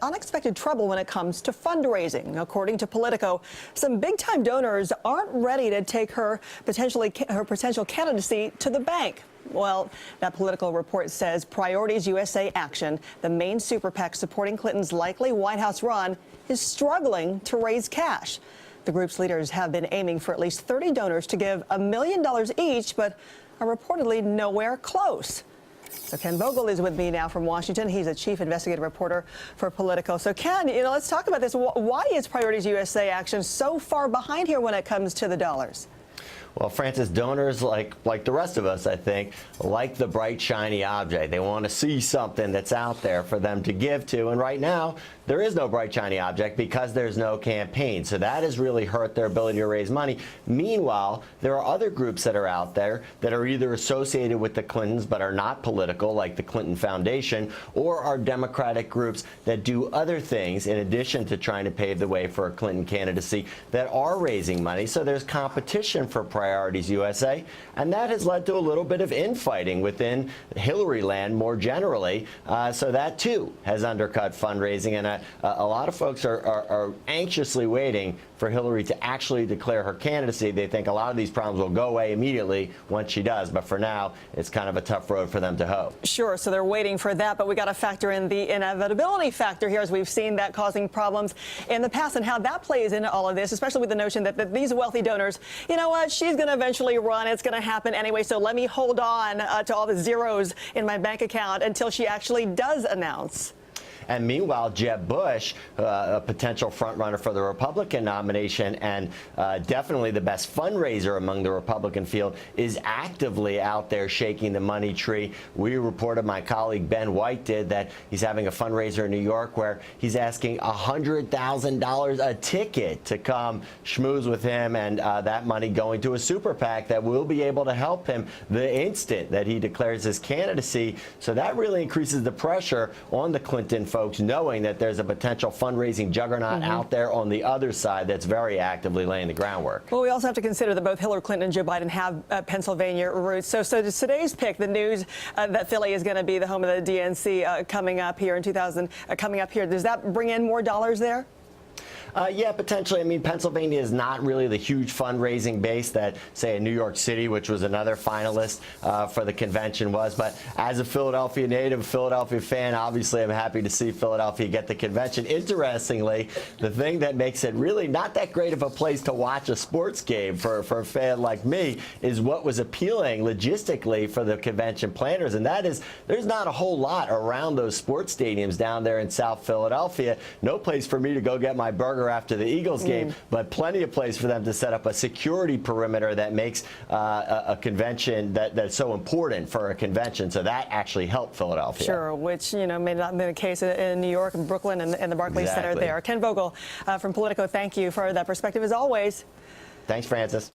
unexpected trouble when it comes to fundraising. According to Politico, some big-time donors aren't ready to take her potential candidacy to the bank. Well, that Politico report says Priorities USA Action, the main super PAC supporting Clinton's likely White House run, is struggling to raise cash. The group's leaders have been aiming for at least 30 donors to give $1 million each, but are reportedly nowhere close. So Ken Vogel is with me now from Washington. He's a chief investigative reporter for Politico. So Ken, let's talk about this. Why is Priorities USA Action so far behind here when it comes to the dollars? Well, Francis, donors like the rest of us, I think, like the bright, shiny object. They want to see something that's out there for them to give to. And right now, there is no bright, shiny object because there's no campaign. So that has really hurt their ability to raise money. Meanwhile, there are other groups that are out there that are either associated with the Clintons but are not political, like the Clinton Foundation, or are Democratic groups that do other things in addition to trying to pave the way for a Clinton candidacy that are raising money. So there's competition for Priorities USA, and that has led to a little bit of infighting within Hillary land more generally. So that, too, has undercut fundraising, and a lot of folks are anxiously waiting for Hillary to actually declare her candidacy. They think a lot of these problems will go away immediately once she does, but for now, it's kind of a tough road for them to hoe. Sure, so they're waiting for that, but we got to factor in the inevitability factor here, as we've seen that causing problems in the past, and how that plays into all of this, especially with the notion that these wealthy donors, you know what, she's going to eventually run, it's going to happen anyway, so let me hold on to all the zeros in my bank account until she actually does announce. And meanwhile, Jeb Bush, a potential frontrunner for the Republican nomination and definitely the best fundraiser among the Republican field, is actively out there shaking the money tree. We reported, my colleague Ben White did, that he's having a fundraiser in New York where he's asking $100,000 a ticket to come schmooze with him, and that money going to a super PAC that will be able to help him the instant that he declares his candidacy. So that really increases the pressure on the Clinton folks, knowing that there's a potential fundraising juggernaut out there on the other side that's very actively laying the groundwork. Well, we also have to consider that both Hillary Clinton and Joe Biden have Pennsylvania roots. So today's pick, the news that Philly is going to be the home of the DNC coming up here in coming up here, does that bring in more dollars there? Yeah, potentially. I mean, Pennsylvania is not really the huge fundraising base that, say, in New York City, which was another finalist for the convention, was. But as a Philadelphia native, Philadelphia fan, obviously I'm happy to see Philadelphia get the convention. Interestingly, the thing that makes it really not that great of a place to watch a sports game for a fan like me is what was appealing logistically for the convention planners, and that is there's not a whole lot around those sports stadiums down there in South Philadelphia. No place for me to go get my burger after the Eagles game, but plenty of place for them to set up a security perimeter that makes a convention that's so important for a convention. So that actually helped Philadelphia. Sure, which, may not be the case in New York and Brooklyn and the Barclays Center there. Ken Vogel from Politico, thank you for that perspective as always. Thanks, Francis.